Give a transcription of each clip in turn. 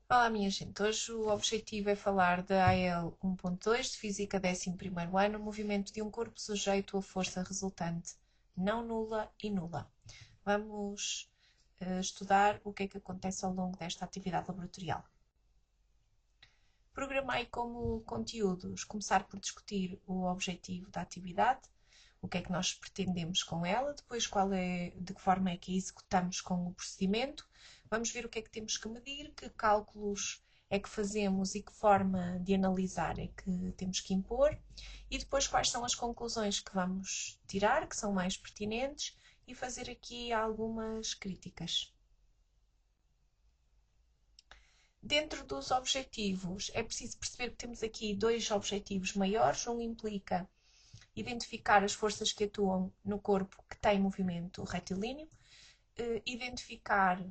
Olá, minha gente. Hoje o objetivo é falar da AL 1.2 de Física 11º ano, movimento de um corpo sujeito a força resultante não nula e nula. Vamos estudar o que é que acontece ao longo desta atividade laboratorial. Programei como conteúdos começar por discutir o objetivo da atividade, o que é que nós pretendemos com ela, depois de que forma é que a executamos com o procedimento, vamos ver o que é que temos que medir, que cálculos é que fazemos e que forma de analisar é que temos que impor, e depois quais são as conclusões que vamos tirar, que são mais pertinentes, e fazer aqui algumas críticas. Dentro dos objetivos, é preciso perceber que temos aqui dois objetivos maiores. Um implica identificar as forças que atuam no corpo que tem movimento retilíneo, identificar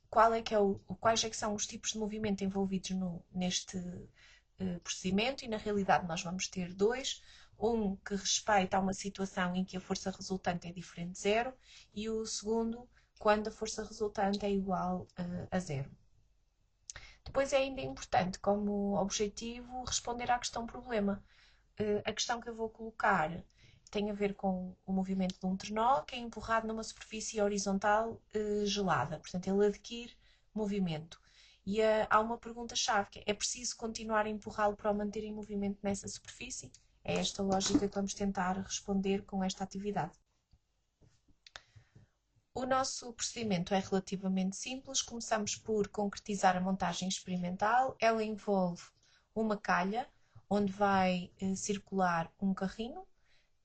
quais é que são os tipos de movimento envolvidos neste procedimento, e na realidade nós vamos ter dois. Um que respeita a uma situação em que a força resultante é diferente de zero, e o segundo quando a força resultante é igual a zero. Depois é ainda importante, como objetivo, responder à questão problema. A questão que eu vou colocar tem a ver com o movimento de um trenó que é empurrado numa superfície horizontal gelada. Portanto, ele adquire movimento. E há uma pergunta-chave, que é preciso continuar a empurrá-lo para o manter em movimento nessa superfície? É esta lógica que vamos tentar responder com esta atividade. O nosso procedimento é relativamente simples. Começamos por concretizar a montagem experimental. Ela envolve uma calha onde vai circular um carrinho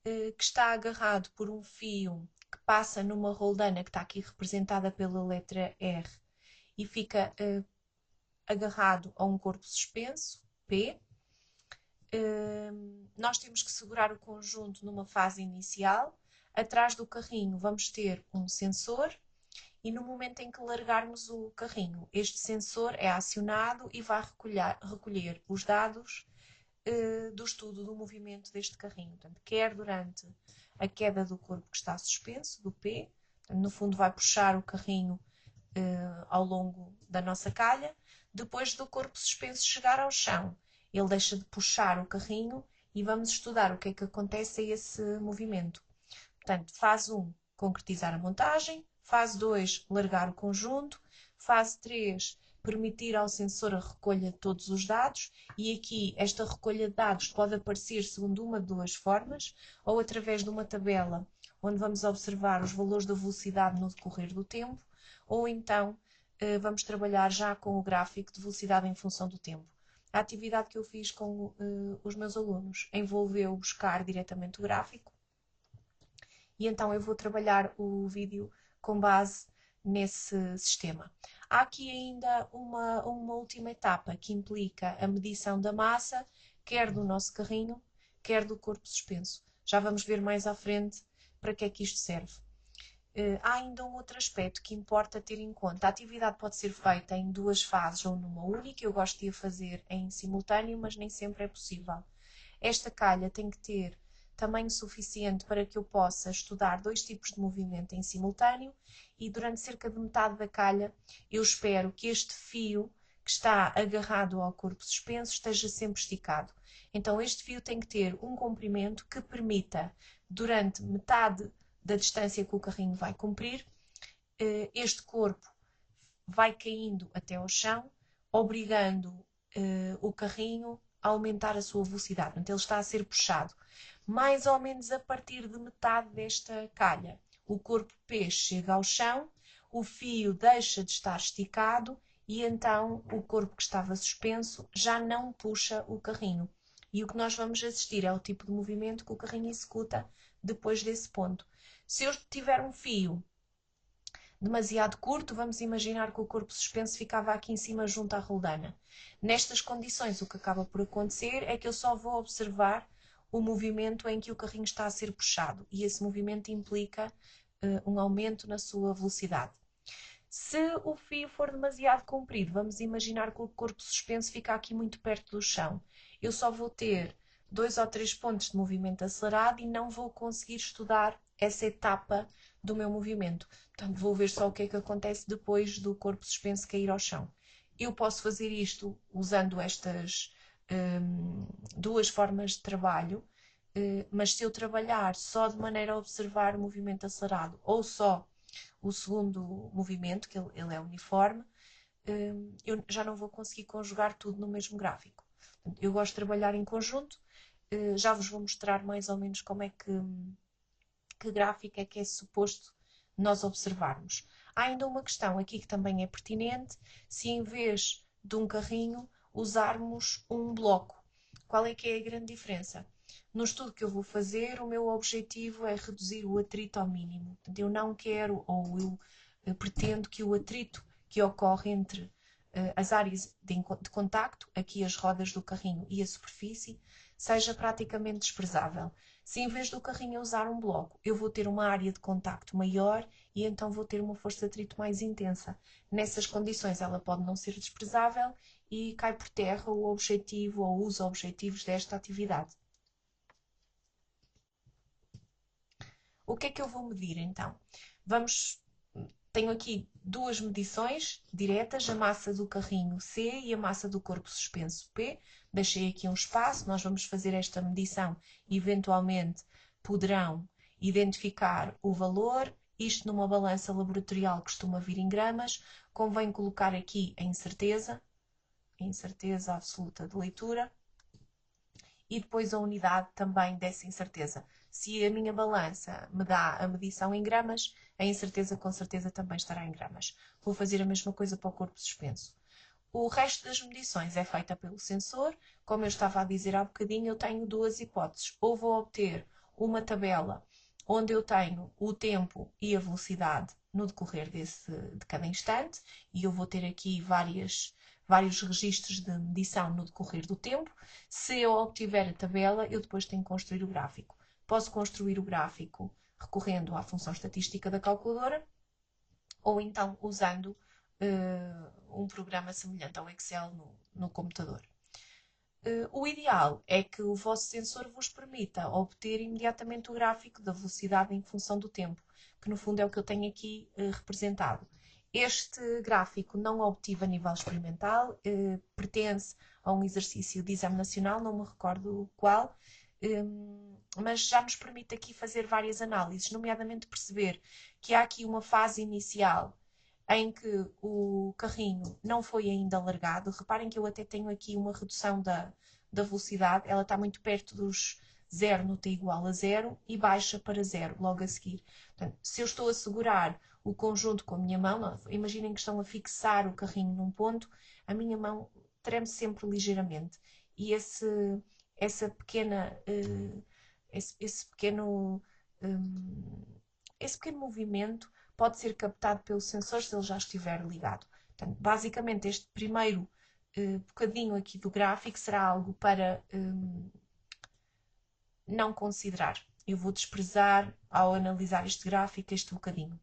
que está agarrado por um fio que passa numa roldana que está aqui representada pela letra R e fica agarrado a um corpo suspenso, P. Nós temos que segurar o conjunto numa fase inicial. Atrás do carrinho vamos ter um sensor e no momento em que largarmos o carrinho, este sensor é acionado e vai recolher os dados do estudo do movimento deste carrinho. Portanto, quer durante a queda do corpo que está suspenso, do P, portanto, no fundo vai puxar o carrinho ao longo da nossa calha. Depois do corpo suspenso chegar ao chão, ele deixa de puxar o carrinho e vamos estudar o que é que acontece a esse movimento. Portanto, fase 1, concretizar a montagem. Fase 2, largar o conjunto. Fase 3, permitir ao sensor a recolha de todos os dados. E aqui, esta recolha de dados pode aparecer segundo uma de duas formas, ou através de uma tabela, onde vamos observar os valores da velocidade no decorrer do tempo, ou então vamos trabalhar já com o gráfico de velocidade em função do tempo. A atividade que eu fiz com os meus alunos envolveu buscar diretamente o gráfico, e então eu vou trabalhar o vídeo com base nesse sistema. Há aqui ainda uma última etapa que implica a medição da massa, quer do nosso carrinho, quer do corpo suspenso. Já vamos ver mais à frente para que é que isto serve. Há ainda um outro aspecto que importa ter em conta. A atividade pode ser feita em duas fases ou numa única. Eu gosto de a fazer em simultâneo, mas nem sempre é possível. Esta calha tem que ter tamanho suficiente para que eu possa estudar dois tipos de movimento em simultâneo, e durante cerca de metade da calha eu espero que este fio que está agarrado ao corpo suspenso esteja sempre esticado. Então este fio tem que ter um comprimento que permita, durante metade da distância que o carrinho vai cumprir, este corpo vai caindo até ao chão, obrigando o carrinho a aumentar a sua velocidade. Portanto, ele está a ser puxado. Mais ou menos a partir de metade desta calha, o corpo P chega ao chão, o fio deixa de estar esticado e então o corpo que estava suspenso já não puxa o carrinho. E o que nós vamos assistir é o tipo de movimento que o carrinho executa depois desse ponto. Se eu tiver um fio demasiado curto, vamos imaginar que o corpo suspenso ficava aqui em cima junto à roldana. Nestas condições, o que acaba por acontecer é que eu só vou observar o movimento em que o carrinho está a ser puxado, e esse movimento implica um aumento na sua velocidade. Se o fio for demasiado comprido, vamos imaginar que o corpo suspenso fica aqui muito perto do chão. Eu só vou ter 2 ou 3 pontos de movimento acelerado e não vou conseguir estudar essa etapa do meu movimento. Portanto, vou ver só o que é que acontece depois do corpo suspenso cair ao chão. Eu posso fazer isto usando estas duas formas de trabalho, mas se eu trabalhar só de maneira a observar o movimento acelerado ou só o segundo movimento, que ele é uniforme, eu já não vou conseguir conjugar tudo no mesmo gráfico. Eu gosto de trabalhar em conjunto, já vos vou mostrar mais ou menos como é que gráfico é que é suposto nós observarmos. Há ainda uma questão aqui que também é pertinente, se em vez de um carrinho usarmos um bloco. Qual é que é a grande diferença? No estudo que eu vou fazer, o meu objetivo é reduzir o atrito ao mínimo. Portanto, eu não quero, ou eu pretendo que o atrito que ocorre entre as áreas de contacto, aqui as rodas do carrinho e a superfície, seja praticamente desprezável. Se em vez do carrinho usar um bloco, eu vou ter uma área de contacto maior e então vou ter uma força de atrito mais intensa. Nessas condições ela pode não ser desprezável e cai por terra o objetivo ou os objetivos desta atividade. O que é que eu vou medir então? Tenho aqui duas medições diretas, a massa do carrinho C e a massa do corpo suspenso P. Deixei aqui um espaço, nós vamos fazer esta medição e eventualmente poderão identificar o valor. Isto numa balança laboratorial costuma vir em gramas. Convém colocar aqui a incerteza absoluta de leitura e depois a unidade também dessa incerteza. Se a minha balança me dá a medição em gramas, a incerteza com certeza também estará em gramas. Vou fazer a mesma coisa para o corpo suspenso. O resto das medições é feita pelo sensor. Como eu estava a dizer há bocadinho, eu tenho duas hipóteses. Ou vou obter uma tabela onde eu tenho o tempo e a velocidade no decorrer de cada instante, e eu vou ter aqui vários registros de medição no decorrer do tempo. Se eu obtiver a tabela, eu depois tenho que construir o gráfico. Posso construir o gráfico recorrendo à função estatística da calculadora ou então usando um programa semelhante ao Excel no computador. O ideal é que o vosso sensor vos permita obter imediatamente o gráfico da velocidade em função do tempo, que no fundo é o que eu tenho aqui representado. Este gráfico não o obtive a nível experimental, pertence a um exercício de exame nacional, não me recordo qual, mas já nos permite aqui fazer várias análises, nomeadamente perceber que há aqui uma fase inicial em que o carrinho não foi ainda largado. Reparem que eu até tenho aqui uma redução da velocidade, ela está muito perto dos 0 no t igual a 0 e baixa para 0 logo a seguir. Portanto, se eu estou a segurar o conjunto com a minha mão, imaginem que estão a fixar o carrinho num ponto, a minha mão treme sempre ligeiramente. E essa pequena, esse pequeno movimento pode ser captado pelo sensor se ele já estiver ligado. Portanto, basicamente, este primeiro bocadinho aqui do gráfico será algo para não considerar. Eu vou desprezar ao analisar este gráfico, este bocadinho.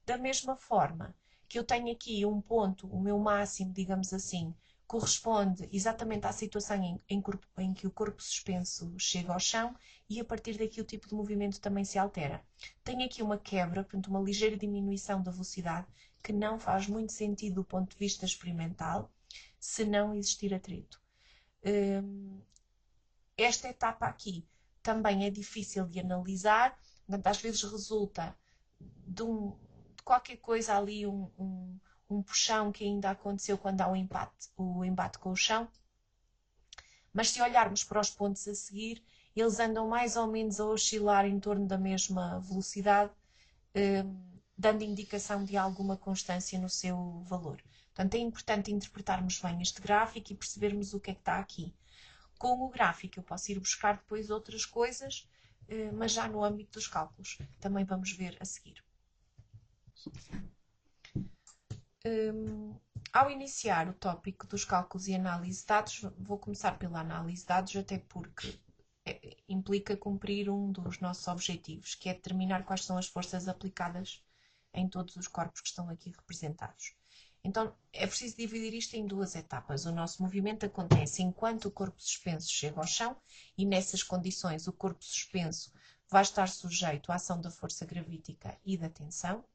Da mesma forma que eu tenho aqui um ponto, o meu máximo, digamos assim, corresponde exatamente à situação em que o corpo suspenso chega ao chão e a partir daqui o tipo de movimento também se altera. Tenho aqui uma quebra, portanto uma ligeira diminuição da velocidade que não faz muito sentido do ponto de vista experimental se não existir atrito. Esta etapa aqui também é difícil de analisar, portanto, às vezes resulta de qualquer coisa ali, um puxão que ainda aconteceu quando há o embate com o chão. Mas se olharmos para os pontos a seguir, eles andam mais ou menos a oscilar em torno da mesma velocidade, dando indicação de alguma constância no seu valor. Portanto, é importante interpretarmos bem este gráfico e percebermos o que é que está aqui. Com o gráfico eu posso ir buscar depois outras coisas, mas já no âmbito dos cálculos. Também vamos ver a seguir. Ao iniciar o tópico dos cálculos e análise de dados, vou começar pela análise de dados, até porque implica cumprir um dos nossos objetivos, que é determinar quais são as forças aplicadas em todos os corpos que estão aqui representados. Então, é preciso dividir isto em duas etapas. O nosso movimento acontece enquanto o corpo suspenso chega ao chão e, nessas condições, o corpo suspenso vai estar sujeito à ação da força gravítica e da tensão,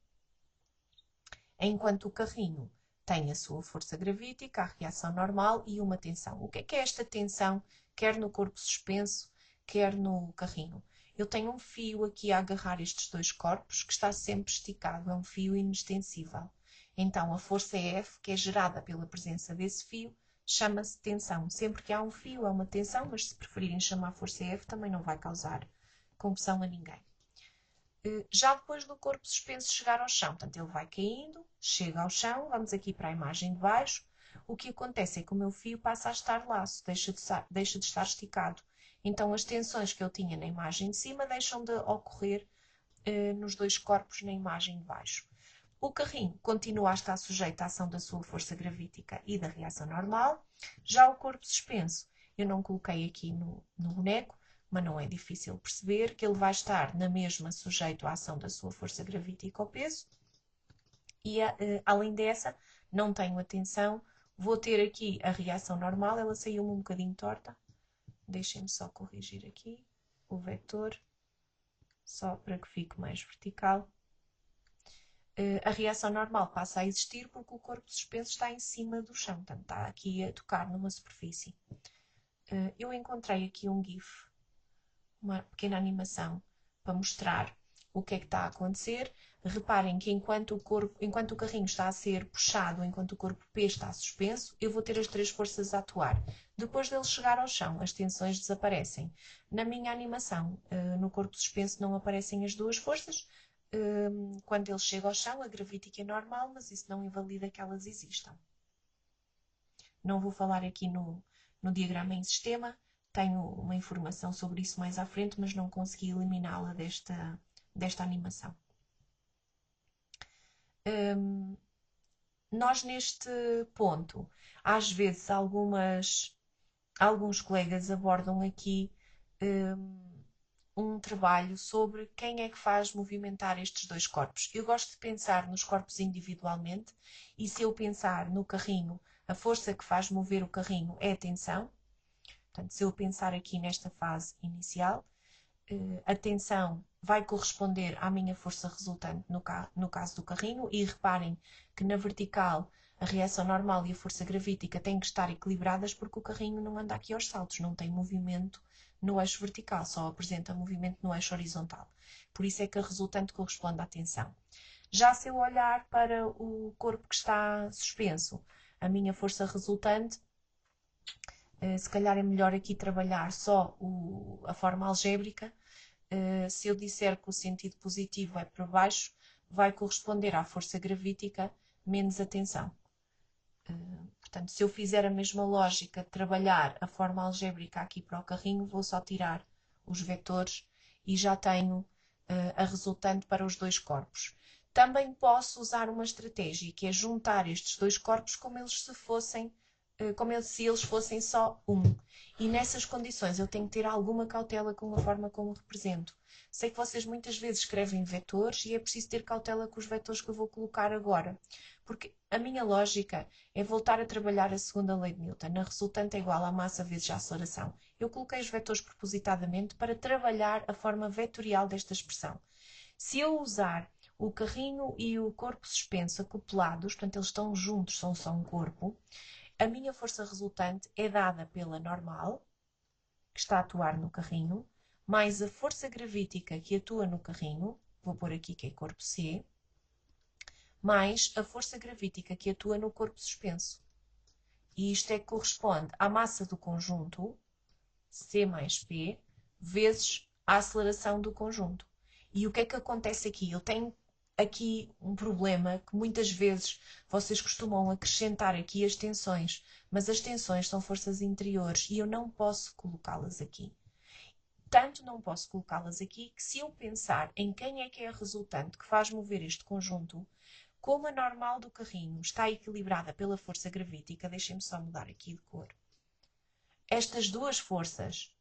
enquanto o carrinho tem a sua força gravítica, a reação normal e uma tensão. O que é esta tensão, quer no corpo suspenso, quer no carrinho? Eu tenho um fio aqui a agarrar estes dois corpos que está sempre esticado, é um fio inextensível. Então a força F, que é gerada pela presença desse fio, chama-se tensão. Sempre que há um fio é uma tensão, mas se preferirem chamar força F também não vai causar confusão a ninguém. Já depois do corpo suspenso chegar ao chão, portanto ele vai caindo, chega ao chão, vamos aqui para a imagem de baixo, o que acontece é que o meu fio passa a estar laço, deixa de estar esticado. Então as tensões que eu tinha na imagem de cima deixam de ocorrer nos dois corpos na imagem de baixo. O carrinho continua a estar sujeito à ação da sua força gravítica e da reação normal. Já o corpo suspenso, eu não coloquei aqui no boneco, mas não é difícil perceber que ele vai estar na mesma sujeito à ação da sua força gravítica ao peso. E além dessa, não tenho atenção, vou ter aqui a reação normal, ela saiu-me um bocadinho torta. Deixem-me só corrigir aqui o vetor, só para que fique mais vertical. A reação normal passa a existir porque o corpo suspenso está em cima do chão, portanto está aqui a tocar numa superfície. Eu encontrei aqui um GIF, uma pequena animação, para mostrar o que é que está a acontecer. Reparem que enquanto o carrinho está a ser puxado, enquanto o corpo P está suspenso, eu vou ter as três forças a atuar. Depois dele chegar ao chão, as tensões desaparecem. Na minha animação, no corpo suspenso não aparecem as duas forças. Quando ele chega ao chão, a gravítica é normal, mas isso não invalida que elas existam. Não vou falar aqui no diagrama em sistema, tenho uma informação sobre isso mais à frente, mas não consegui eliminá-la desta animação. Nós neste ponto, às vezes alguns colegas abordam aqui um trabalho sobre quem é que faz movimentar estes dois corpos. Eu gosto de pensar nos corpos individualmente e se eu pensar no carrinho, a força que faz mover o carrinho é a tensão. Portanto, se eu pensar aqui nesta fase inicial, a tensão vai corresponder à minha força resultante no caso do carrinho e reparem que na vertical a reação normal e a força gravítica têm que estar equilibradas porque o carrinho não anda aqui aos saltos, não tem movimento no eixo vertical, só apresenta movimento no eixo horizontal. Por isso é que a resultante corresponde à tensão. Já se eu olhar para o corpo que está suspenso, a minha força resultante, se calhar é melhor aqui trabalhar só a forma algébrica. Se eu disser que o sentido positivo é para baixo, vai corresponder à força gravítica menos a tensão. Portanto, se eu fizer a mesma lógica de trabalhar a forma algébrica aqui para o carrinho, vou só tirar os vetores e já tenho a resultante para os dois corpos. Também posso usar uma estratégia que é juntar estes dois corpos como se eles fossem só um. E nessas condições eu tenho que ter alguma cautela com a forma como represento. Sei que vocês muitas vezes escrevem vetores e é preciso ter cautela com os vetores que eu vou colocar agora. Porque a minha lógica é voltar a trabalhar a segunda lei de Newton. A resultante é igual à massa vezes a aceleração. Eu coloquei os vetores propositadamente para trabalhar a forma vetorial desta expressão. Se eu usar o carrinho e o corpo suspenso acoplados, portanto eles estão juntos, são só um corpo, a minha força resultante é dada pela normal, que está a atuar no carrinho, mais a força gravítica que atua no carrinho, vou pôr aqui que é corpo C, mais a força gravítica que atua no corpo suspenso. E isto é que corresponde à massa do conjunto, C mais P, vezes a aceleração do conjunto. E o que é que acontece aqui? Eu tenho aqui um problema que muitas vezes vocês costumam acrescentar aqui as tensões, mas as tensões são forças interiores e eu não posso colocá-las aqui. Tanto não posso colocá-las aqui que se eu pensar em quem é que é a resultante que faz mover este conjunto, como a normal do carrinho está equilibrada pela força gravítica, deixem-me só mudar aqui de cor. Estas duas forças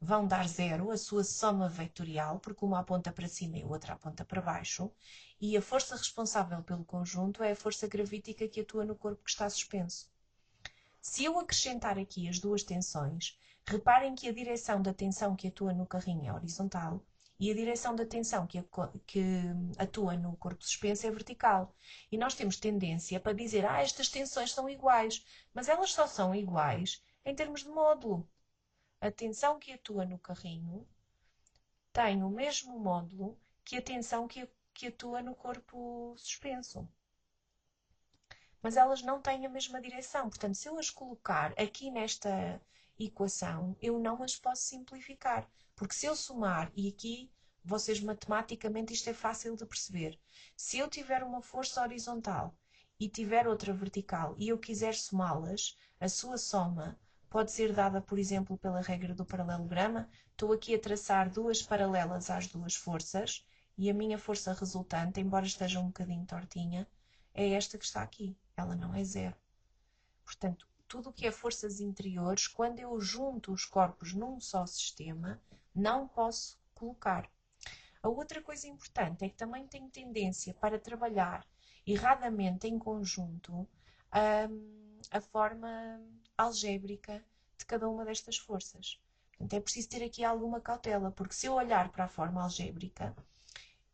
vão dar zero, a sua soma vetorial, porque uma aponta para cima e a outra aponta para baixo, e a força responsável pelo conjunto é a força gravítica que atua no corpo que está suspenso. Se eu acrescentar aqui as duas tensões, reparem que a direção da tensão que atua no carrinho é horizontal E a direção da tensão que atua no corpo suspenso é vertical. E nós temos tendência para dizer, estas tensões são iguais, mas elas só são iguais em termos de módulo. A tensão que atua no carrinho tem o mesmo módulo que a tensão que atua no corpo suspenso. Mas elas não têm a mesma direção. Portanto, se eu as colocar aqui nesta equação, eu não as posso simplificar. Porque se eu somar, e aqui vocês matematicamente isto é fácil de perceber, se eu tiver uma força horizontal e tiver outra vertical e eu quiser somá-las, a sua soma pode ser dada, por exemplo, pela regra do paralelograma. Estou aqui a traçar duas paralelas às duas forças e a minha força resultante, embora esteja um bocadinho tortinha, é esta que está aqui. Ela não é zero. Portanto, tudo o que é forças interiores, quando eu junto os corpos num só sistema, não posso colocar. A outra coisa importante é que também tenho tendência para trabalhar erradamente em conjunto a forma algébrica de cada uma destas forças. Portanto, é preciso ter aqui alguma cautela, porque se eu olhar para a forma algébrica,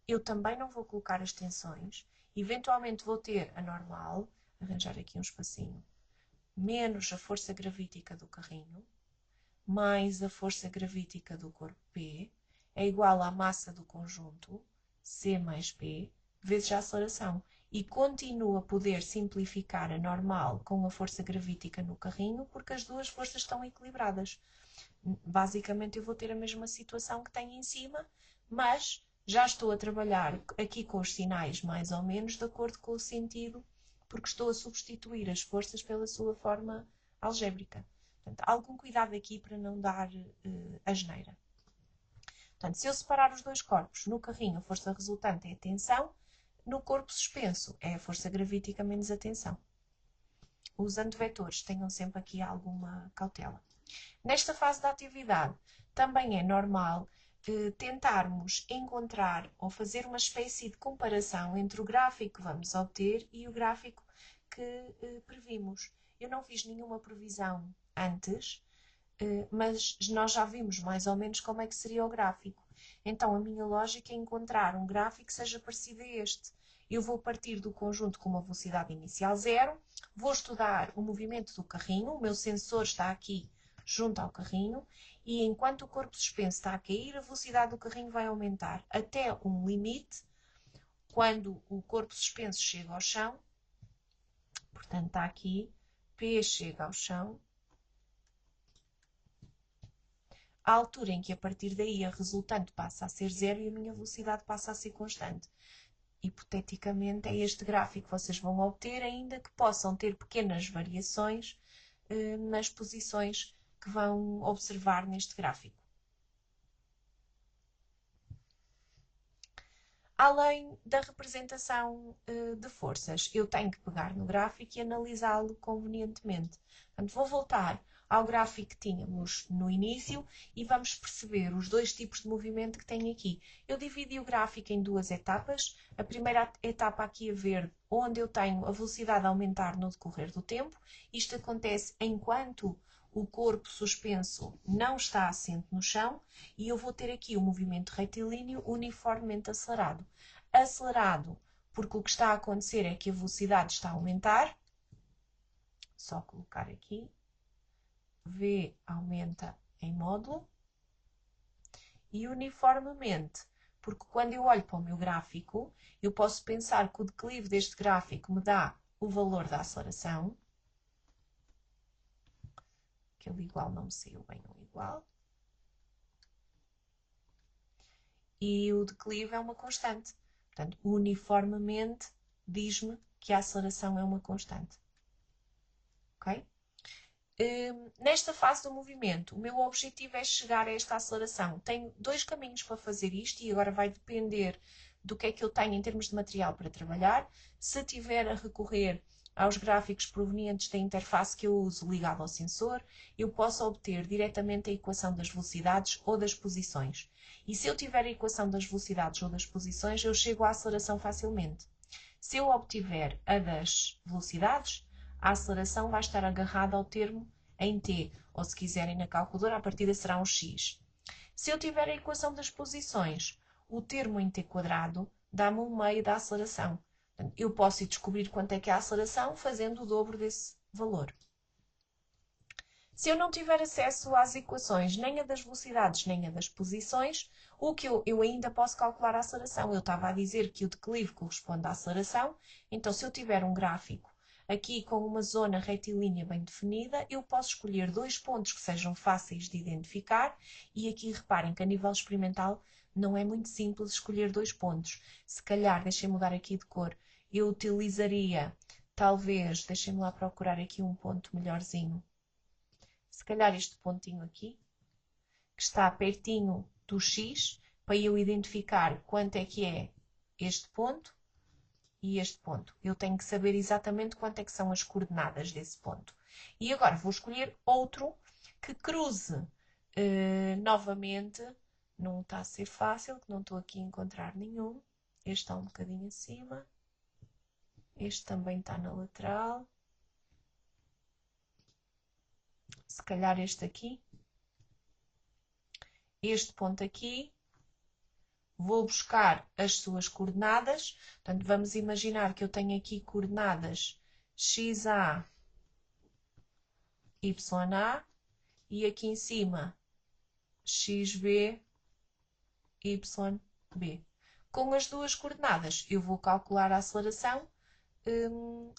eu também não vou colocar as tensões, eventualmente vou ter a normal, arranjar aqui um espacinho, menos a força gravítica do carrinho, mais a força gravítica do corpo P, é igual à massa do conjunto, C mais P, vezes a aceleração. E continuo a poder simplificar a normal com a força gravítica no carrinho, porque as duas forças estão equilibradas. Basicamente eu vou ter a mesma situação que tenho em cima, mas já estou a trabalhar aqui com os sinais mais ou menos de acordo com o sentido, porque estou a substituir as forças pela sua forma algébrica. Portanto, algum cuidado aqui para não dar asneira. Portanto, se eu separar os dois corpos, no carrinho a força resultante é a tensão, no corpo suspenso é a força gravítica menos a tensão. Usando vetores, tenham sempre aqui alguma cautela. Nesta fase da atividade, também é normal tentarmos encontrar ou fazer uma espécie de comparação entre o gráfico que vamos obter e o gráfico que previmos. Eu não fiz nenhuma previsão antes, mas nós já vimos mais ou menos como é que seria o gráfico. Então, a minha lógica é encontrar um gráfico que seja parecido a este. Eu vou partir do conjunto com uma velocidade inicial zero, vou estudar o movimento do carrinho, o meu sensor está aqui junto ao carrinho, e enquanto o corpo suspenso está a cair, a velocidade do carrinho vai aumentar até um limite, quando o corpo suspenso chega ao chão, portanto está aqui, P chega ao chão, a altura em que a partir daí a resultante passa a ser zero e a minha velocidade passa a ser constante. Hipoteticamente é este gráfico que vocês vão obter, ainda que possam ter pequenas variações nas posições que vão observar neste gráfico. Além da representação de forças, eu tenho que pegar no gráfico e analisá-lo convenientemente. Portanto, vou voltar ao gráfico que tínhamos no início e vamos perceber os dois tipos de movimento que tem aqui. Eu dividi o gráfico em duas etapas. A primeira etapa aqui a verde, onde eu tenho a velocidade a aumentar no decorrer do tempo. Isto acontece enquanto o corpo suspenso não está assente no chão e eu vou ter aqui o movimento retilíneo uniformemente acelerado. Acelerado porque o que está a acontecer é que a velocidade está a aumentar. Só colocar aqui. V aumenta em módulo. E uniformemente, porque quando eu olho para o meu gráfico, eu posso pensar que o declive deste gráfico me dá o valor da aceleração. Aquele igual não me saiu bem o igual. E o declive é uma constante. Portanto, uniformemente diz-me que a aceleração é uma constante. Ok? Nesta fase do movimento, o meu objetivo é chegar a esta aceleração. Tenho dois caminhos para fazer isto e agora vai depender do que é que eu tenho em termos de material para trabalhar. Se tiver a recorrer aos gráficos provenientes da interface que eu uso ligado ao sensor, eu posso obter diretamente a equação das velocidades ou das posições. E se eu tiver a equação das velocidades ou das posições, eu chego à aceleração facilmente. Se eu obtiver a das velocidades, a aceleração vai estar agarrada ao termo em t, ou se quiserem na calculadora, a partida será um x. Se eu tiver a equação das posições, o termo em t² dá-me um meio da aceleração. Portanto, eu posso ir descobrir quanto é que é a aceleração fazendo o dobro desse valor. Se eu não tiver acesso às equações, nem a das velocidades, nem a das posições, o que eu ainda posso calcular a aceleração. Eu estava a dizer que o declive corresponde à aceleração, então se eu tiver um gráfico aqui com uma zona retilínea bem definida, eu posso escolher dois pontos que sejam fáceis de identificar e aqui reparem que a nível experimental não é muito simples escolher dois pontos. Se calhar, deixem-me mudar aqui de cor, eu utilizaria, talvez, deixem-me lá procurar aqui um ponto melhorzinho. Se calhar este pontinho aqui, que está pertinho do X, para eu identificar quanto é que é este ponto e este ponto. Eu tenho que saber exatamente quanto é que são as coordenadas desse ponto. E agora vou escolher outro que cruze novamente. Não está a ser fácil, que não estou aqui a encontrar nenhum. Este está um bocadinho acima. Este também está na lateral. Se calhar este aqui. Este ponto aqui. Vou buscar as suas coordenadas. Portanto, vamos imaginar que eu tenho aqui coordenadas XA, YA e aqui em cima XB, YB. Com as duas coordenadas, eu vou calcular a aceleração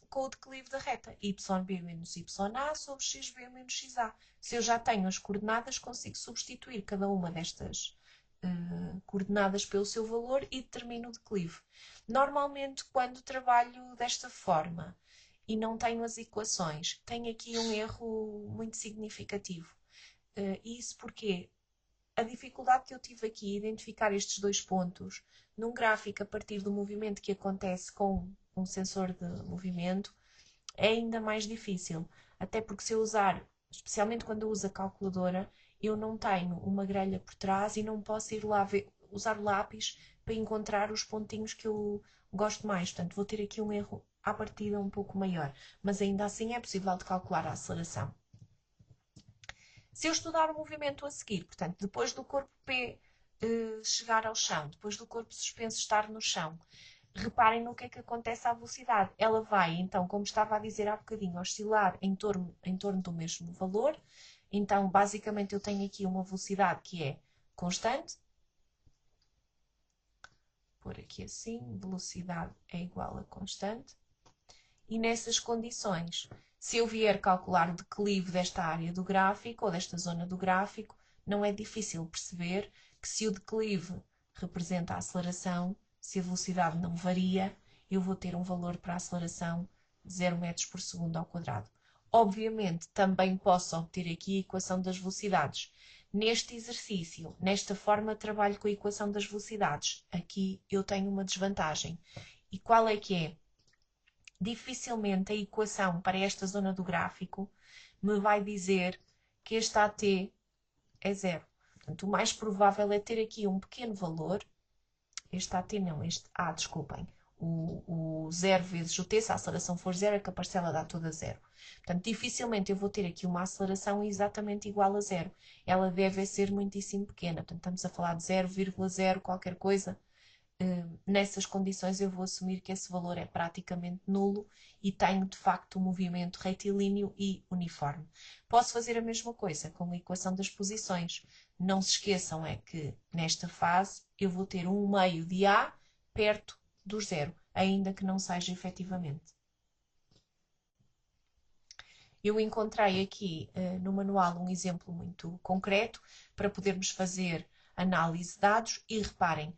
com o declive da reta YB menos YA sobre XB menos XA. Se eu já tenho as coordenadas, consigo substituir cada uma destas coordenadas pelo seu valor e determino o declive. Normalmente, quando trabalho desta forma e não tenho as equações, tenho aqui um erro muito significativo. Isso porque a dificuldade que eu tive aqui em identificar estes dois pontos num gráfico a partir do movimento que acontece com um sensor de movimento é ainda mais difícil. Até porque se eu usar, especialmente quando eu uso a calculadora, eu não tenho uma grelha por trás e não posso ir lá usar o lápis para encontrar os pontinhos que eu gosto mais. Portanto, vou ter aqui um erro à partida um pouco maior. Mas ainda assim é possível de calcular a aceleração. Se eu estudar o movimento a seguir, portanto, depois do corpo P chegar ao chão, depois do corpo suspenso estar no chão, reparem no que é que acontece à velocidade. Ela vai, então, como estava a dizer há bocadinho, oscilar em torno do mesmo valor. Então, basicamente, eu tenho aqui uma velocidade que é constante. Por aqui assim, velocidade é igual a constante. E nessas condições, se eu vier calcular o declive desta área do gráfico ou desta zona do gráfico, não é difícil perceber que se o declive representa a aceleração, se a velocidade não varia, eu vou ter um valor para a aceleração de 0 metros por segundo ao quadrado. Obviamente, também posso obter aqui a equação das velocidades. Neste exercício, nesta forma, trabalho com a equação das velocidades. Aqui eu tenho uma desvantagem. E qual é que é? Dificilmente a equação para esta zona do gráfico me vai dizer que este AT é zero. Portanto, o mais provável é ter aqui um pequeno valor. Este AT não, este A, desculpem. O 0 vezes o T, se a aceleração for zero, é que a parcela dá toda zero. Portanto, dificilmente eu vou ter aqui uma aceleração exatamente igual a zero. Ela deve ser muitíssimo pequena. Portanto, estamos a falar de 0,0 qualquer coisa. Nessas condições eu vou assumir que esse valor é praticamente nulo e tenho de facto um movimento retilíneo e uniforme. Posso fazer a mesma coisa com a equação das posições. Não se esqueçam é que nesta fase eu vou ter um meio de A perto do zero, ainda que não seja efetivamente. Eu encontrei aqui no manual um exemplo muito concreto para podermos fazer análise de dados e reparem,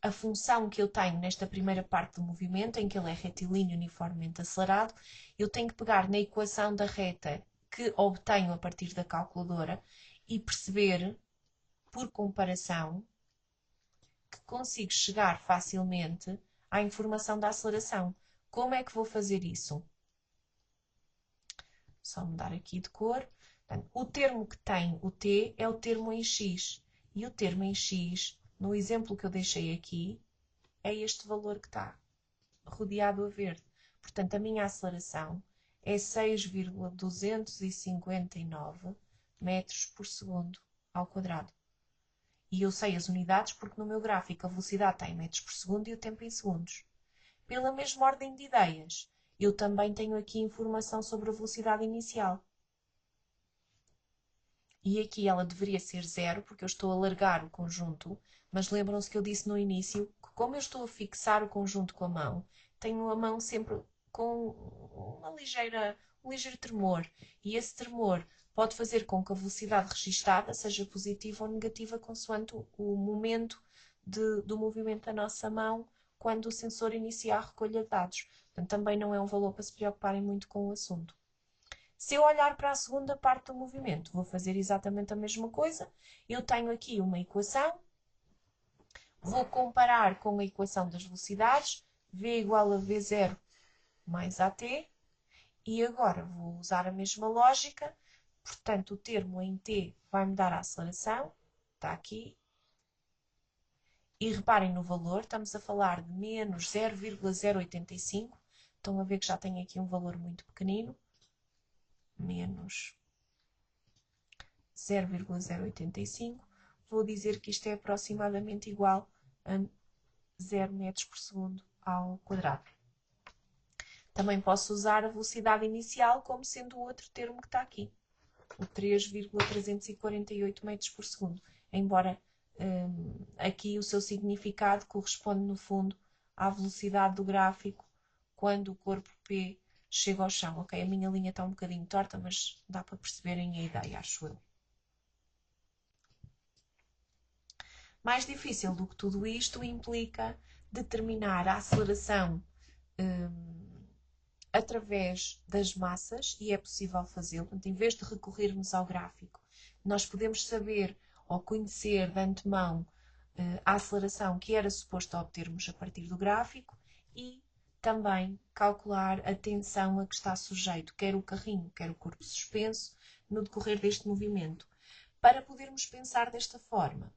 a função que eu tenho nesta primeira parte do movimento, em que ele é retilíneo uniformemente acelerado, eu tenho que pegar na equação da reta que obtenho a partir da calculadora e perceber, por comparação, que consigo chegar facilmente à informação da aceleração. Como é que vou fazer isso? Só mudar aqui de cor. Portanto, o termo que tem o T é o termo em X. E o termo em X, no exemplo que eu deixei aqui, é este valor que está rodeado a verde. Portanto, a minha aceleração é 6,259 metros por segundo ao quadrado. E eu sei as unidades porque no meu gráfico a velocidade está em metros por segundo e o tempo em segundos. Pela mesma ordem de ideias, eu também tenho aqui informação sobre a velocidade inicial. E aqui ela deveria ser zero, porque eu estou a alargar o conjunto, mas lembram-se que eu disse no início que como eu estou a fixar o conjunto com a mão, tenho a mão sempre com um ligeiro tremor. E esse tremor pode fazer com que a velocidade registada seja positiva ou negativa consoante o momento do movimento da nossa mão quando o sensor inicia a recolha de dados. Portanto, também não é um valor para se preocuparem muito com o assunto. Se eu olhar para a segunda parte do movimento, vou fazer exatamente a mesma coisa. Eu tenho aqui uma equação, vou comparar com a equação das velocidades, v igual a v0 mais at, e agora vou usar a mesma lógica, portanto o termo em t vai-me dar a aceleração, está aqui, e reparem no valor, estamos a falar de menos 0,085, estão a ver que já tenho aqui um valor muito pequenino, menos 0,085, vou dizer que isto é aproximadamente igual a 0 metros por segundo ao quadrado. Também posso usar a velocidade inicial como sendo o outro termo que está aqui, o 3,348 metros por segundo, embora aqui o seu significado corresponde no fundo à velocidade do gráfico quando o corpo P chega ao chão. Ok, a minha linha está um bocadinho torta, mas dá para perceberem a ideia, acho eu. Mais difícil do que tudo isto implica determinar a aceleração através das massas, e é possível fazê-lo. Portanto, em vez de recorrermos ao gráfico, nós podemos saber ou conhecer de antemão a aceleração que era suposto obtermos a partir do gráfico e também calcular a tensão a que está sujeito, quer o carrinho, quer o corpo suspenso, no decorrer deste movimento. Para podermos pensar desta forma,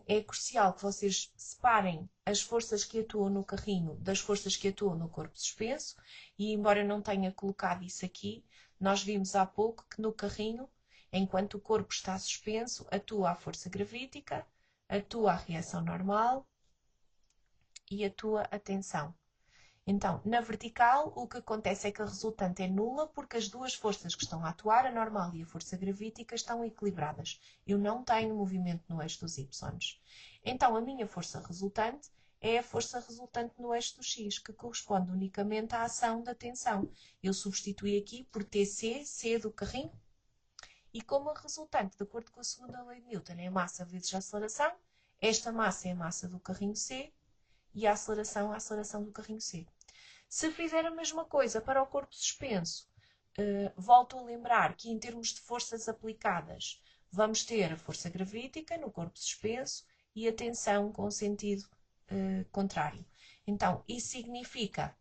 é crucial que vocês separem as forças que atuam no carrinho das forças que atuam no corpo suspenso, e embora não tenha colocado isso aqui, nós vimos há pouco que no carrinho, enquanto o corpo está suspenso, atua a força gravítica, atua a reação normal e atua a tensão. Então, na vertical, o que acontece é que a resultante é nula porque as duas forças que estão a atuar, a normal e a força gravítica, estão equilibradas. Eu não tenho movimento no eixo dos y. Então, a minha força resultante é a força resultante no eixo do x, que corresponde unicamente à ação da tensão. Eu substituí aqui por TC, C do carrinho, e como a resultante, de acordo com a segunda lei de Newton, é a massa vezes a aceleração, esta massa é a massa do carrinho C, e a aceleração do carrinho C. Se fizer a mesma coisa para o corpo suspenso, volto a lembrar que em termos de forças aplicadas, vamos ter a força gravítica no corpo suspenso e a tensão com sentido contrário. Então, isso significa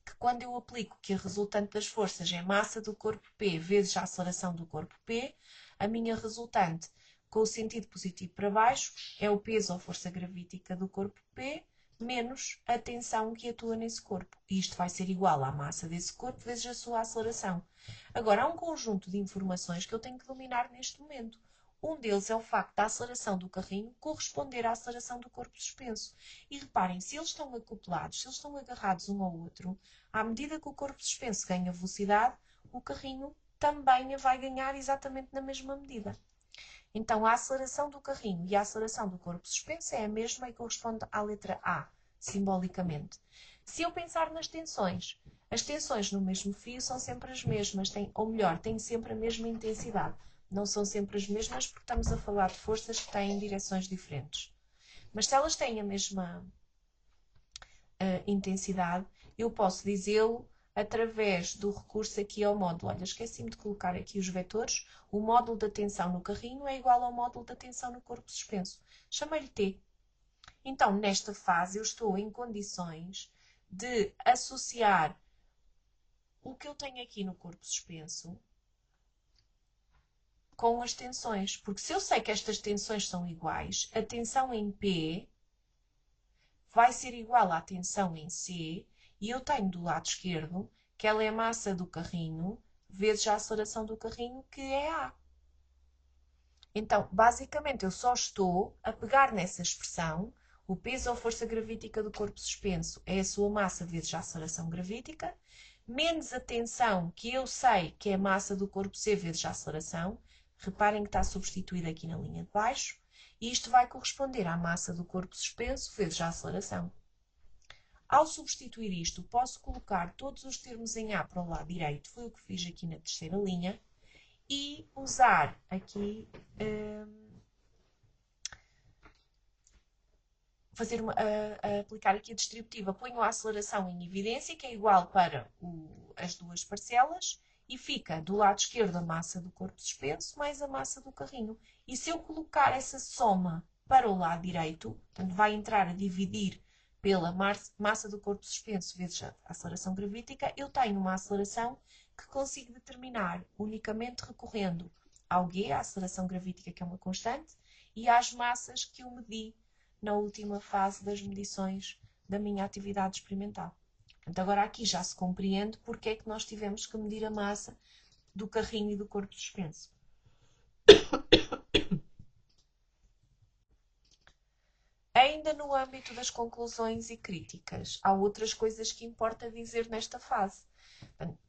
que quando eu aplico que a resultante das forças é a massa do corpo P vezes a aceleração do corpo P, a minha resultante com o sentido positivo para baixo é o peso ou força gravítica do corpo P menos a tensão que atua nesse corpo. E isto vai ser igual à massa desse corpo vezes a sua aceleração. Agora, há um conjunto de informações que eu tenho que dominar neste momento. Um deles é o facto da aceleração do carrinho corresponder à aceleração do corpo suspenso. E reparem, se eles estão acoplados, se eles estão agarrados um ao outro, à medida que o corpo suspenso ganha velocidade, o carrinho também a vai ganhar exatamente na mesma medida. Então, a aceleração do carrinho e a aceleração do corpo suspenso é a mesma e corresponde à letra A, simbolicamente. Se eu pensar nas tensões, as tensões no mesmo fio são sempre as mesmas, ou melhor, têm sempre a mesma intensidade. Não são sempre as mesmas porque estamos a falar de forças que têm direções diferentes. Mas se elas têm a mesma intensidade, eu posso dizê-lo através do recurso aqui ao módulo. Olha, esqueci-me de colocar aqui os vetores. O módulo da tensão no carrinho é igual ao módulo da tensão no corpo suspenso. Chamei-lhe T. Então, nesta fase, eu estou em condições de associar o que eu tenho aqui no corpo suspenso com as tensões. Porque se eu sei que estas tensões são iguais, a tensão em P vai ser igual à tensão em C, e eu tenho do lado esquerdo que ela é a massa do carrinho vezes a aceleração do carrinho, que é A. Então, basicamente, eu só estou a pegar nessa expressão, o peso ou força gravítica do corpo suspenso é a sua massa vezes a aceleração gravítica, menos a tensão, que eu sei que é a massa do corpo C vezes a aceleração. Reparem que está substituída aqui na linha de baixo. E isto vai corresponder à massa do corpo suspenso vezes a aceleração. Ao substituir isto, posso colocar todos os termos em A para o lado direito, foi o que fiz aqui na terceira linha, e usar aqui, aplicar aqui a distributiva. Ponho a aceleração em evidência, que é igual para as duas parcelas, e fica do lado esquerdo a massa do corpo suspenso mais a massa do carrinho. E se eu colocar essa soma para o lado direito, portanto vai entrar a dividir pela massa do corpo suspenso vezes a aceleração gravítica, eu tenho uma aceleração que consigo determinar unicamente recorrendo ao G, a aceleração gravítica, que é uma constante, e às massas que eu medi na última fase das medições da minha atividade experimental. Portanto, agora aqui já se compreende porque é que nós tivemos que medir a massa do carrinho e do corpo suspenso. Ainda no âmbito das conclusões e críticas, há outras coisas que importa dizer nesta fase.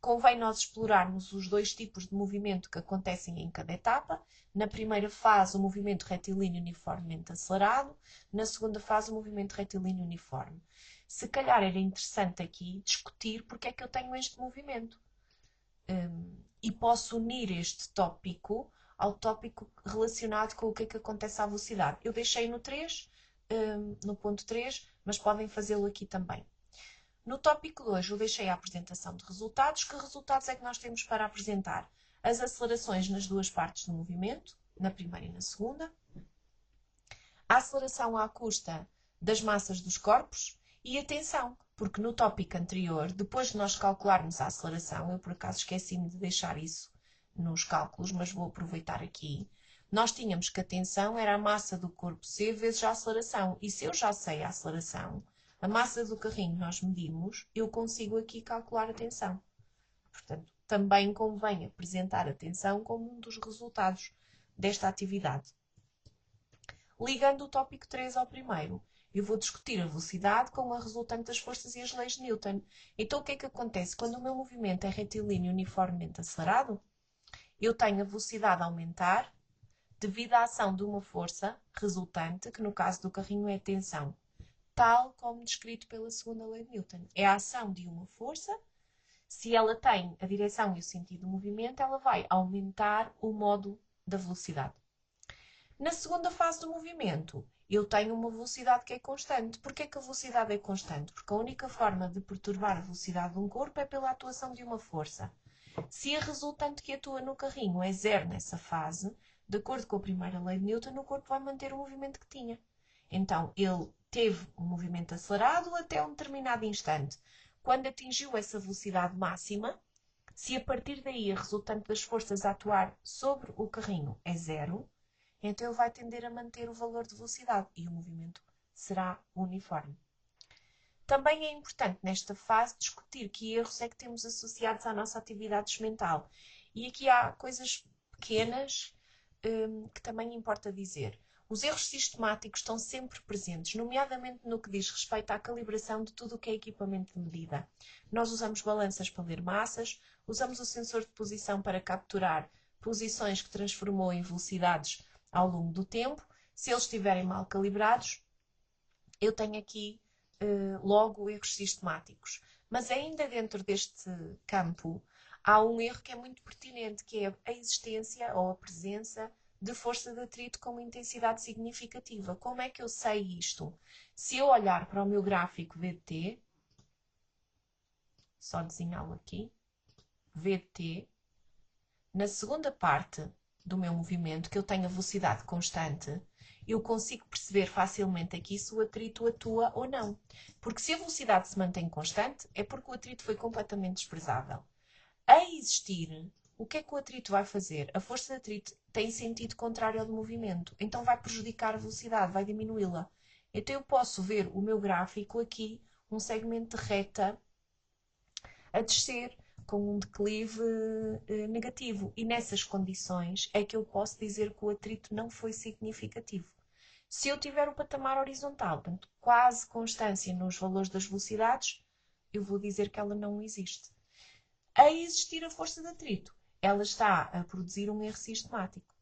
Convém nós explorarmos os dois tipos de movimento que acontecem em cada etapa. Na primeira fase, o movimento retilíneo uniformemente acelerado. Na segunda fase, o movimento retilíneo uniforme. Se calhar era interessante aqui discutir porque é que eu tenho este movimento. E posso unir este tópico ao tópico relacionado com o que é que acontece à velocidade. Eu deixei no 3, no ponto 3, mas podem fazê-lo aqui também. No tópico 2, eu deixei a apresentação de resultados. Que resultados é que nós temos para apresentar? As acelerações nas duas partes do movimento, na primeira e na segunda. A aceleração à custa das massas dos corpos. E atenção, porque no tópico anterior, depois de nós calcularmos a aceleração, eu por acaso esqueci-me de deixar isso nos cálculos, mas vou aproveitar aqui. Nós tínhamos que a tensão era a massa do corpo C vezes a aceleração. E se eu já sei a aceleração, a massa do carrinho nós medimos, eu consigo aqui calcular a tensão. Portanto, também convém apresentar a tensão como um dos resultados desta atividade. Ligando o tópico 3 ao primeiro, eu vou discutir a velocidade com a resultante das forças e as leis de Newton. Então, o que é que acontece? Quando o meu movimento é retilíneo uniformemente acelerado, eu tenho a velocidade a aumentar devido à ação de uma força resultante, que no caso do carrinho é a tensão, tal como descrito pela segunda lei de Newton. É a ação de uma força. Se ela tem a direção e o sentido do movimento, ela vai aumentar o modo da velocidade. Na segunda fase do movimento, eu tenho uma velocidade que é constante. Porquê que a velocidade é constante? Porque a única forma de perturbar a velocidade de um corpo é pela atuação de uma força. Se a resultante que atua no carrinho é zero nessa fase, de acordo com a primeira lei de Newton, o corpo vai manter o movimento que tinha. Então, ele teve um movimento acelerado até um determinado instante. Quando atingiu essa velocidade máxima, se a partir daí a resultante das forças a atuar sobre o carrinho é zero, então ele vai tender a manter o valor de velocidade e o movimento será uniforme. Também é importante nesta fase discutir que erros é que temos associados à nossa atividade mental. E aqui há coisas pequenas que também importa dizer. Os erros sistemáticos estão sempre presentes, nomeadamente no que diz respeito à calibração de tudo o que é equipamento de medida. Nós usamos balanças para ler massas, usamos o sensor de posição para capturar posições que transformou em velocidades ao longo do tempo. Se eles estiverem mal calibrados, eu tenho aqui logo erros sistemáticos. Mas ainda dentro deste campo, há um erro que é muito pertinente, que é a existência ou a presença de força de atrito com uma intensidade significativa. Como é que eu sei isto? Se eu olhar para o meu gráfico VT, só desenhá-lo aqui, VT, na segunda parte do meu movimento, que eu tenho a velocidade constante, eu consigo perceber facilmente aqui se o atrito atua ou não. Porque se a velocidade se mantém constante, é porque o atrito foi completamente desprezável. A existir, o que é que o atrito vai fazer? A força de atrito tem sentido contrário ao do movimento, então vai prejudicar a velocidade, vai diminuí-la. Então eu posso ver o meu gráfico aqui, um segmento de reta a descer, com um declive negativo. E nessas condições é que eu posso dizer que o atrito não foi significativo. Se eu tiver o patamar horizontal, portanto, quase constância nos valores das velocidades, eu vou dizer que ela não existe. A existir a força de atrito, ela está a produzir um erro sistemático.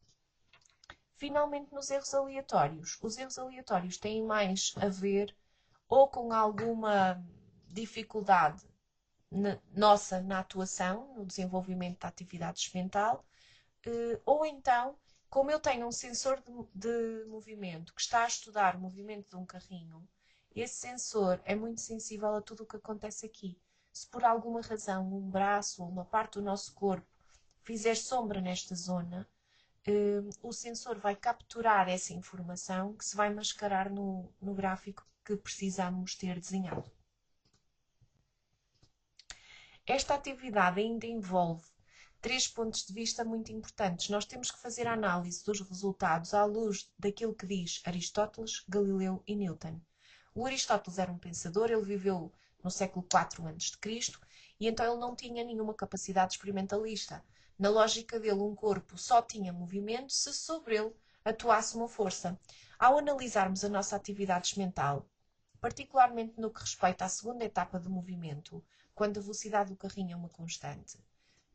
Finalmente, nos erros aleatórios. Os erros aleatórios têm mais a ver ou com alguma dificuldade nossa na atuação, no desenvolvimento da atividade experimental, ou então, como eu tenho um sensor de movimento que está a estudar o movimento de um carrinho, esse sensor é muito sensível a tudo o que acontece aqui. Se por alguma razão um braço ou uma parte do nosso corpo fizer sombra nesta zona, o sensor vai capturar essa informação que se vai mascarar no gráfico que precisamos ter desenhado. Esta atividade ainda envolve 3 pontos de vista muito importantes. Nós temos que fazer a análise dos resultados à luz daquilo que diz Aristóteles, Galileu e Newton. O Aristóteles era um pensador, ele viveu no século IV a.C. e então ele não tinha nenhuma capacidade experimentalista. Na lógica dele, um corpo só tinha movimento se sobre ele atuasse uma força. Ao analisarmos a nossa atividade mental, particularmente no que respeita à segunda etapa do movimento, quando a velocidade do carrinho é uma constante.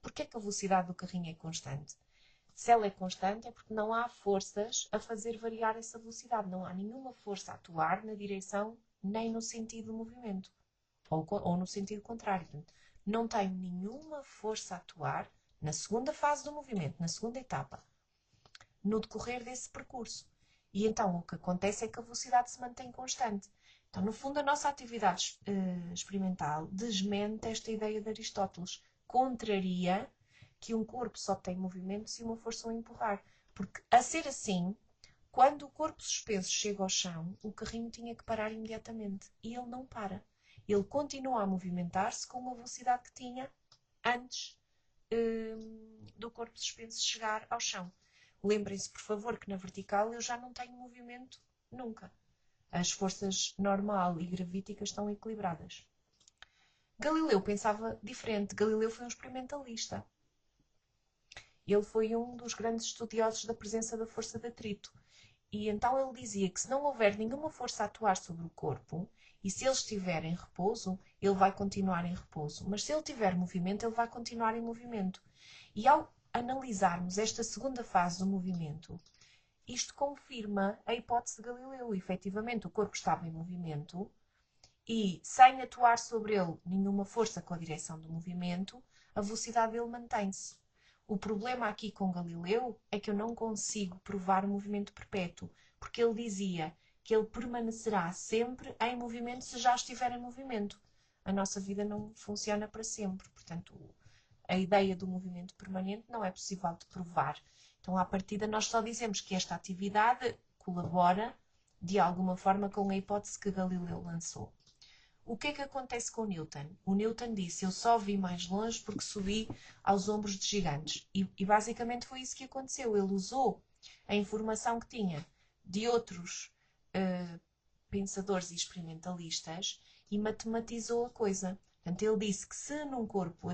Porquê que a velocidade do carrinho é constante? Se ela é constante é porque não há forças a fazer variar essa velocidade. Não há nenhuma força a atuar na direção nem no sentido do movimento. Ou no sentido contrário. Portanto, não tenho nenhuma força a atuar na segunda fase do movimento, na segunda etapa, no decorrer desse percurso. E então o que acontece é que a velocidade se mantém constante. Então, no fundo, a nossa atividade experimental desmente esta ideia de Aristóteles. Contraria que um corpo só tem movimento se uma força o empurrar. Porque, a ser assim, quando o corpo suspenso chega ao chão, o carrinho tinha que parar imediatamente. E ele não para. Ele continua a movimentar-se com a velocidade que tinha antes do corpo suspenso chegar ao chão. Lembrem-se, por favor, que na vertical eu já não tenho movimento nunca. As forças normal e gravítica estão equilibradas. Galileu pensava diferente. Galileu foi um experimentalista. Ele foi um dos grandes estudiosos da presença da força de atrito. E então ele dizia que se não houver nenhuma força a atuar sobre o corpo, e se ele estiver em repouso, ele vai continuar em repouso. Mas se ele tiver movimento, ele vai continuar em movimento. E ao analisarmos esta segunda fase do movimento, isto confirma a hipótese de Galileu. Efetivamente, o corpo estava em movimento e, sem atuar sobre ele nenhuma força com a direção do movimento, a velocidade dele mantém-se. O problema aqui com Galileu é que eu não consigo provar o movimento perpétuo, porque ele dizia que ele permanecerá sempre em movimento se já estiver em movimento. A nossa vida não funciona para sempre, portanto, a ideia do movimento permanente não é possível de provar. Então, à partida, nós só dizemos que esta atividade colabora de alguma forma com a hipótese que Galileu lançou. O que é que acontece com Newton? O Newton disse: eu só vi mais longe porque subi aos ombros de gigantes. E basicamente foi isso que aconteceu. Ele usou a informação que tinha de outros pensadores e experimentalistas e matematizou a coisa. Portanto, ele disse que se num corpo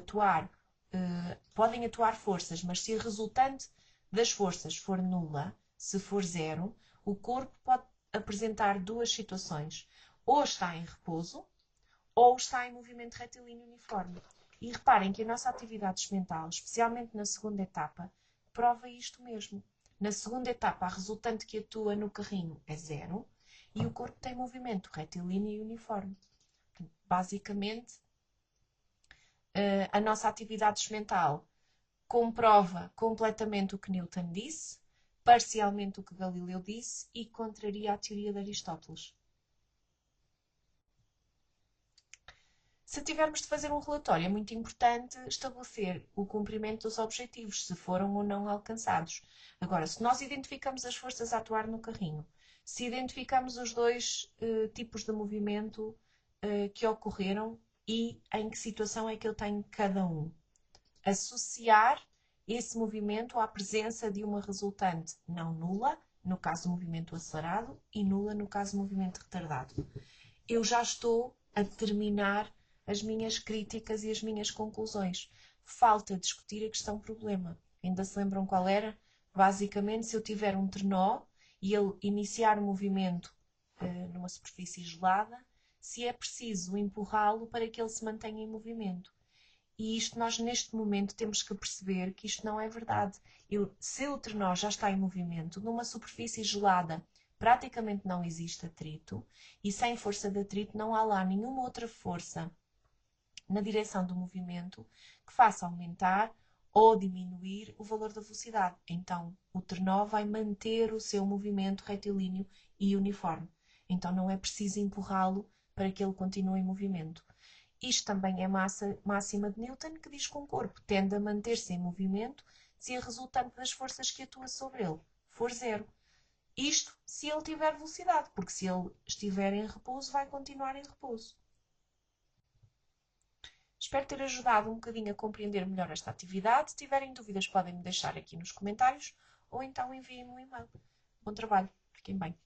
podem atuar forças, mas se a resultante das forças for nula, se for zero, o corpo pode apresentar duas situações. Ou está em repouso, ou está em movimento retilíneo uniforme. E reparem que a nossa atividade mental, especialmente na segunda etapa, prova isto mesmo. Na segunda etapa, a resultante que atua no carrinho é zero e o corpo tem movimento retilíneo e uniforme. Basicamente, a nossa atividade mental comprova completamente o que Newton disse, parcialmente o que Galileu disse e contraria a teoria de Aristóteles. Se tivermos de fazer um relatório, é muito importante estabelecer o cumprimento dos objetivos, se foram ou não alcançados. Agora, se nós identificamos as forças a atuar no carrinho, se identificamos os dois tipos de movimento que ocorreram e em que situação é que eu tenho cada um, associar esse movimento à presença de uma resultante não nula, no caso do movimento acelerado, e nula no caso do movimento retardado. Eu já estou a determinar as minhas críticas e as minhas conclusões. Falta discutir a questão problema. Ainda se lembram qual era? Basicamente, se eu tiver um trenó e ele iniciar o movimento numa superfície gelada, se é preciso empurrá-lo para que ele se mantenha em movimento. E isto nós neste momento temos que perceber que isto não é verdade. Se o trenó já está em movimento, numa superfície gelada praticamente não existe atrito e sem força de atrito não há lá nenhuma outra força na direção do movimento que faça aumentar ou diminuir o valor da velocidade. Então o trenó vai manter o seu movimento retilíneo e uniforme. Então não é preciso empurrá-lo para que ele continue em movimento. Isto também é máxima de Newton, que diz que um corpo tende a manter-se em movimento se a resultante das forças que atua sobre ele for zero. Isto se ele tiver velocidade, porque se ele estiver em repouso, vai continuar em repouso. Espero ter ajudado um bocadinho a compreender melhor esta atividade. Se tiverem dúvidas, podem me deixar aqui nos comentários ou então enviem-me um e-mail. Bom trabalho, fiquem bem.